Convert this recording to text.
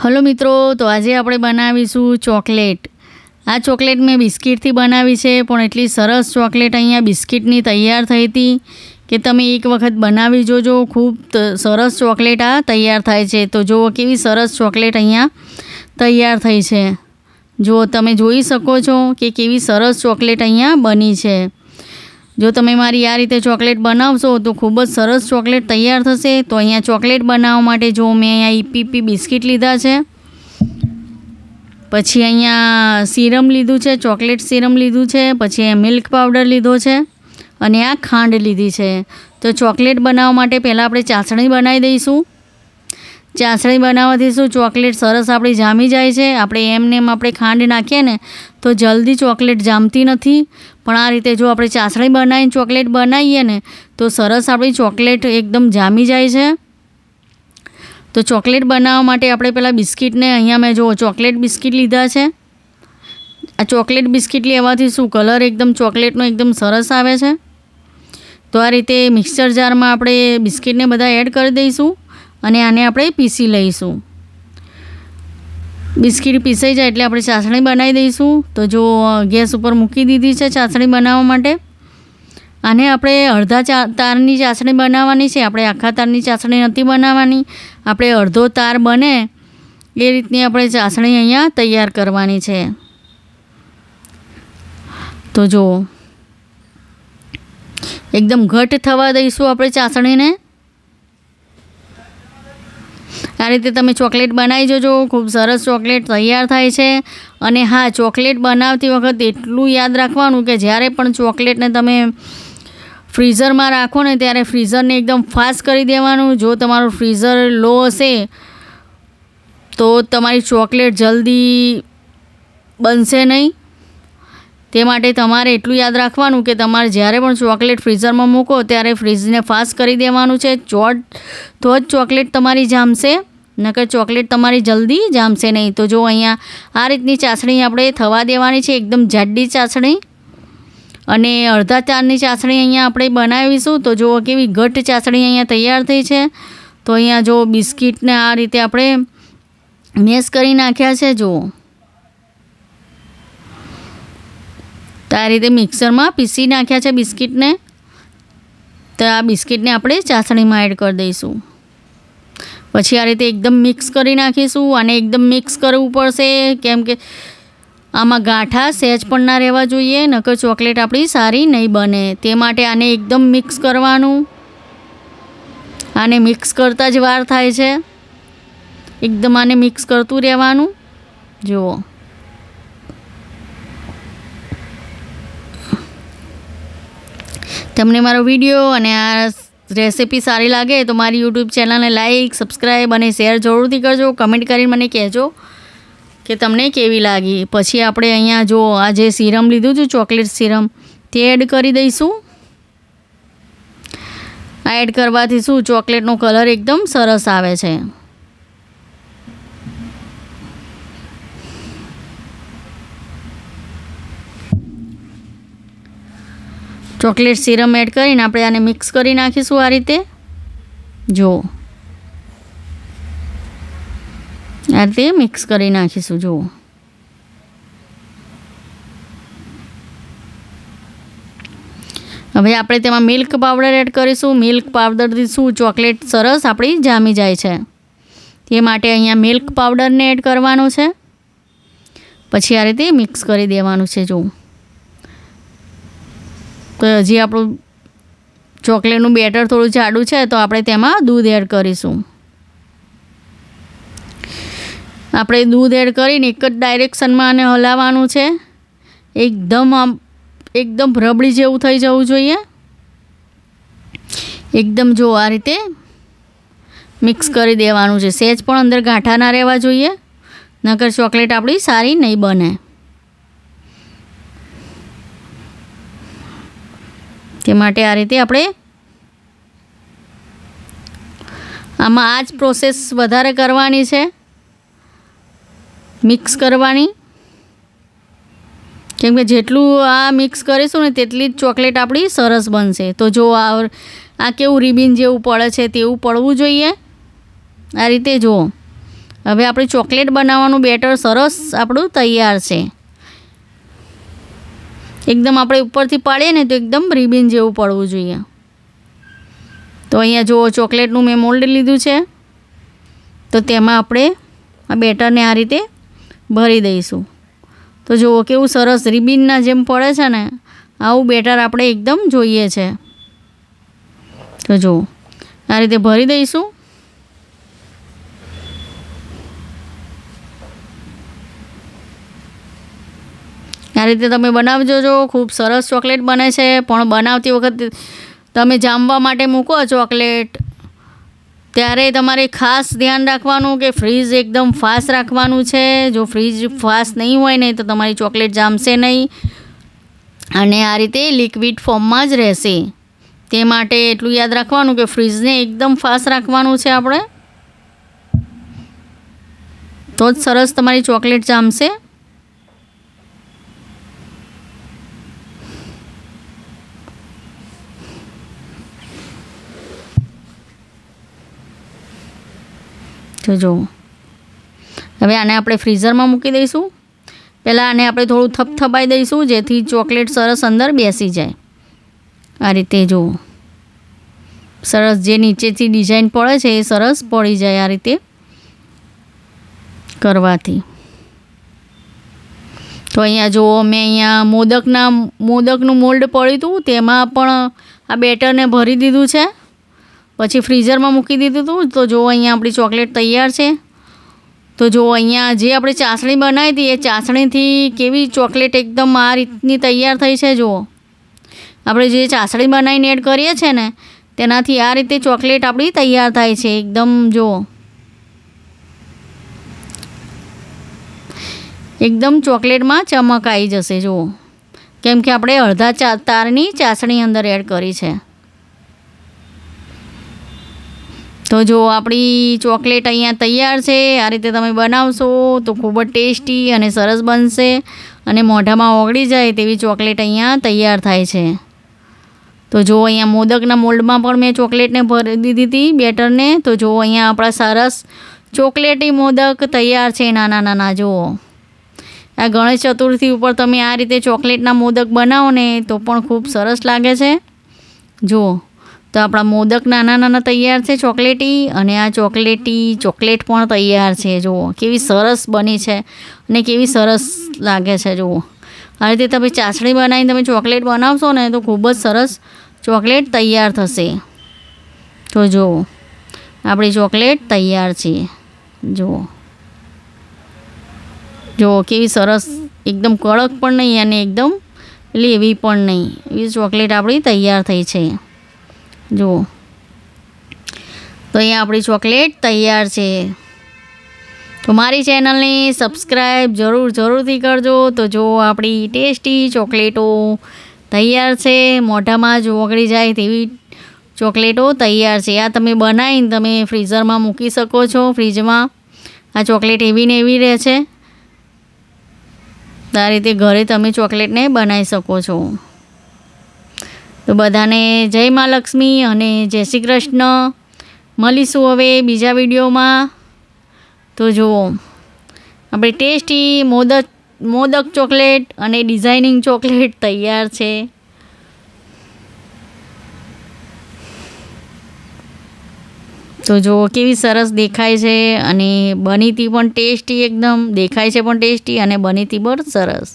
Hello મિત્રો, તો આજે આપણે બનાવીશું ચોકલેટ. આ ચોકલેટ મેં બિસ્કિટથી બનાવી છે, પણ એટલી સરસ ચોકલેટ અહીંયા બિસ્કિટની તૈયાર થઈ હતી કે તમે એક વખત બનાવી જોજો. ખૂબ સરસ ચોકલેટ આ તૈયાર થાય છે. તો જુઓ કેવી સરસ ચોકલેટ અહીંયા તૈયાર થઈ છે. જો તમે જોઈ શકો છો કે કેવી સરસ ચોકલેટ અહીંયા બની છે. જો તમે મારી આ રીતે ચોકલેટ બનાવશો તો ખૂબ જ સરસ ચોકલેટ તૈયાર થશે. તો અહીંયા ચોકલેટ બનાવવા માટે જો મેં અહીંયા ઈપીપી બિસ્કિટ લીધા છે, પછી અહીંયા સિરમ લીધું છે, ચોકલેટ સિરમ લીધું છે, પછી અહીંયા મિલ્ક પાવડર લીધો છે અને આ ખાંડ લીધી છે. તો ચોકલેટ બનાવવા માટે પહેલાં આપણે ચાસણી બનાવી દઈશું. ચાસણી બનાવવાથી શું ચોકલેટ સરસ આપણી જામી જાય છે. આપણે એમને એમ આપણે ખાંડ નાખીએ ને તો જલ્દી ચોકલેટ જામતી નથી, પણ આ રીતે જો આપણે ચાસણી બનાવીને ચોકલેટ બનાવીએ ને તો સરસ આપણી ચોકલેટ એકદમ જામી જાય છે. તો ચોકલેટ બનાવવા માટે આપણે પહેલાં બિસ્કિટને અહીંયા મેં જો ચોકલેટ બિસ્કિટ લીધા છે. આ ચોકલેટ બિસ્કિટ લેવાથી શું કલર એકદમ ચોકલેટનો એકદમ સરસ આવે છે. તો આ રીતે મિક્સર જારમાં આપણે બિસ્કિટને બધા એડ કરી દઈશું અને આને આપણે પીસી લઈશું. બિસ્કિટ પીસાઈ જાય એટલે આપણે ચાસણી બનાવી દઈશું. તો જો ગેસ ઉપર મૂકી દીધી છે ચાસણી બનાવવા માટે. આને આપણે અડધા તારની ચાસણી બનાવવાની છે, આપણે આખા તારની ચાસણી નથી બનાવવાની. આપણે અડધો તાર બને એ રીતની આપણે ચાસણી અહીંયા તૈયાર કરવાની છે. તો જો એકદમ ઘટ થવા દઈશું આપણે ચાસણીને. આ રીતે તમે ચોકલેટ બનાવી જોજો, ખૂબ સરસ ચોકલેટ તૈયાર થાય છે. અને હા, ચોકલેટ બનાવતી વખતે એટલું યાદ રાખવાનું કે જ્યારે પણ ચોકલેટને તમે ફ્રીઝરમાં રાખો ને ત્યારે ફ્રીઝરને એકદમ ફાસ્ટ કરી દેવાનું. જો તમારું ફ્રીઝર લો હશે તો તમારી ચોકલેટ જલ્દી બનશે નહીં. તે માટે તમારે એટલું યાદ રાખવાનું કે તમારે જ્યારે પણ ચોકલેટ ફ્રીઝરમાં મૂકો ત્યારે ફ્રીઝને ફાસ્ટ કરી દેવાનું છે. તો જ ચોકલેટ તમારી જામશે, નકર ચોકલેટ તમારી જલ્દી જામશે નહીં. તો જો અહીંયા આ રીતની ચાસણી આપણે થવા દેવાની છે, એકદમ જાડી ચાસણી. અને અડધા તારની ચાસણી અહીંયા આપણે બનાવીશું. તો જુઓ કેવી ઘટ ચાસણી અહીંયા તૈયાર થઈ છે. તો અહીંયા જો બિસ્કિટને આ રીતે આપણે મેશ કરી નાખ્યા છે. જુઓ તો આ રીતે મિક્સરમાં પીસી નાખ્યા છે બિસ્કિટને. તો આ બિસ્કિટને આપણે ચાસણીમાં એડ કરી દઈશું. પછી આ રીતે એકદમ મિક્સ કરી નાખીશું. આને એકદમ મિક્સ કરવું પડશે, કેમ કે આમાં ગાંઠા સહેજ પણ ના રહેવા જોઈએ, નકર ચોકલેટ આપણી સારી નહીં બને. તે માટે આને એકદમ મિક્સ કરવાનું. આને મિક્સ કરતા જ વાર થાય છે. એકદમ આને મિક્સ કરતું રહેવાનું. જુઓ તમને મારો વિડીયો અને આ રેસીપી સારી લાગે તો મારી યુટ્યુબ ચેનલને લાઈક, સબસ્ક્રાઈબ અને શેર જરૂરથી કરજો. કમેન્ટ કરીને મને કહેજો કે તમને કેવી લાગી. પછી આપણે અહીંયા જો આ જે સિરમ લીધું છે ચોકલેટ સિરમ તે એડ કરી દઈશું. આ એડ કરવાથી શું ચોકલેટનો કલર એકદમ સરસ આવે છે. ચોકલેટ સિરમ એડ કરીને આપણે આને મિક્સ કરી નાખીશું આ રીતે. જો આ રીતે મિક્સ કરી નાખીશું. જુઓ હવે આપણે તેમાં મિલ્ક પાવડર એડ કરીશું. મિલ્ક પાવડરથી શું ચોકલેટ સરસ આપણી જામી જાય છે. તે માટે અહીંયા મિલ્ક પાવડરને એડ કરવાનું છે. પછી આ રીતે મિક્સ કરી દેવાનું છે. જુઓ તો હજી આપણું ચોકલેટનું બેટર થોડું જાડું છે, તો આપણે તેમાં દૂધ એડ કરીશું. આપણે દૂધ એડ કરીને એક જ ડાયરેક્શનમાં આને હલાવવાનું છે. એકદમ રબડી જેવું થઈ જવું જોઈએ. એકદમ જો આ રીતે મિક્સ કરી દેવાનું છે. સહેજ પણ અંદર ગાંઠા ના રહેવા જોઈએ, નકર ચોકલેટ આપણી સારી નહીં બને. તે માટે આ રીતે આપણે આમાં આ જ પ્રોસેસ વધારે કરવાની છે, મિક્સ કરવાની. કેમ કે જેટલું આ મિક્સ કરીશું ને તેટલી જ ચોકલેટ આપણી સરસ બનશે. તો જો આ કેવું રિબિન જેવું પડે છે તેવું પડવું જોઈએ. આ રીતે જુઓ હવે આપણે ચોકલેટ બનાવવાનું બેટર સરસ આપણું તૈયાર છે. એકદમ આપણે ઉપરથી પાડીએ ને તો એકદમ રિબિન જેવું પડવું જોઈએ. તો અહીંયા જો ચોકલેટનું મેં મોલ્ડ લીધું છે, તો તેમાં આપણે આ બેટરને આ રીતે ભરી દઈશું. તો જુઓ કેવું સરસ રિબિનના જેમ પડે છે ને, આવું બેટર આપણે એકદમ જોઈએ છે. તો જુઓ આ રીતે ભરી દઈશું. આ રીતે તમે બનાવજો. જો ખૂબ સરસ ચોકલેટ બને છે. પણ બનાવતી વખતે તમે જામવા માટે મૂકો ચોકલેટ, ત્યારે તમારે ખાસ ધ્યાન રાખવાનું કે ફ્રીજ એકદમ ફાસ્ટ રાખવાનું છે. જો ફ્રીજ ફાસ્ટ નહીં હોય ને તો તમારી ચોકલેટ જામશે નહીં અને આ રીતે લિક્વિડ ફોર્મમાં જ રહેશે. તે માટે એટલું યાદ રાખવાનું કે ફ્રીજને એકદમ ફાસ્ટ રાખવાનું છે આપણે, તો જ સરસ તમારી ચોકલેટ જામશે. તો જો હવે આને આપણે ફ્રીઝરમાં મૂકી દઈશું. પહેલાં આને આપણે થોડું થપથપાઈ દઈશું જેથી ચોકલેટ સરસ અંદર બેસી જાય. આ રીતે જો સરસ જે નીચેથી ડિઝાઇન પડે છે એ સરસ પડી જાય આ રીતે કરવાથી. તો અહીંયા જુઓ મેં અહીંયા મોદકનું મોલ્ડ પડ્યું હતું, તેમાં પણ આ બેટરને ભરી દીધું છે, પછી ફ્રીઝરમાં મૂકી દીધું હતું. તો જુઓ અહીંયા આપણી ચોકલેટ તૈયાર છે. તો જુઓ અહીંયા જે આપણે ચાસણી બનાવી હતી એ ચાસણીથી કેવી ચોકલેટ એકદમ આ રીતની તૈયાર થઈ છે. જુઓ આપણે જે ચાસણી બનાવીને એડ કરીએ છીએ ને તેનાથી આ રીતે ચોકલેટ આપણી તૈયાર થાય છે એકદમ. જુઓ એકદમ ચોકલેટમાં ચમક આવી જશે. જુઓ કેમ કે આપણે અડધા તારની ચાસણી અંદર એડ કરી છે. તો જો આપણી ચોકલેટ અહીંયા તૈયાર છે. આ રીતે તમે બનાવશો તો ખૂબ જ ટેસ્ટી અને સરસ બનશે અને મોઢામાં ઓગળી જાય તેવી ચોકલેટ અહીંયા તૈયાર થાય છે. તો જો અહીંયા મોદકના મોલ્ડમાં પણ મેં ચોકલેટને ભરી દીધી હતી બેટરને. તો જો અહીંયા આપણા સરસ ચોકલેટી મોદક તૈયાર છે નાના નાના. જુઓ આ ગણેશ ચતુર્થી ઉપર તમે આ રીતે ચોકલેટના મોદક બનાવો ને તો પણ ખૂબ સરસ લાગે છે. જુઓ તો આપણા મોદક નાના નાના તૈયાર છે ચોકલેટી, અને આ ચોકલેટ પણ તૈયાર છે. જુઓ કેવી સરસ બની છે અને કેવી સરસ લાગે છે. જુઓ આ રીતે તમે ચાસણી બનાવીને તમે ચોકલેટ બનાવશો ને તો ખૂબ જ સરસ ચોકલેટ તૈયાર થશે. તો જુઓ આપણી ચોકલેટ તૈયાર છે. જુઓ કેવી સરસ, એકદમ કડક પણ નહીં અને એકદમ લેવી પણ નહીં, એવી ચોકલેટ આપણી તૈયાર થઈ છે. જુઓ તો અહીંયા આપણી ચોકલેટ તૈયાર છે. તો મારી ચેનલને સબસ્ક્રાઈબ જરૂરથી કરજો. તો જો આપણી ટેસ્ટી ચોકલેટો તૈયાર છે, મોઢામાં જ ઓગળી જાય તેવી ચોકલેટો તૈયાર છે. આ તમે બનાવીને તમે ફ્રીઝરમાં મૂકી શકો છો. ફ્રીજમાં આ ચોકલેટ એવી ને એવી રહે છે. આ રીતે ઘરે તમે ચોકલેટને બનાવી શકો છો. તો બધાને જય મા લક્ષ્મી અને જય શ્રી કૃષ્ણ. મળીશું હવે બીજા વિડીયોમાં. તો જુઓ આપણી ટેસ્ટી મોદક ચોકલેટ અને ડિઝાઇનિંગ ચોકલેટ તૈયાર છે. તો જુઓ કેવી સરસ દેખાય છે અને બનીતી પણ ટેસ્ટી, એકદમ દેખાય છે પણ ટેસ્ટી અને બનીતી પણ સરસ.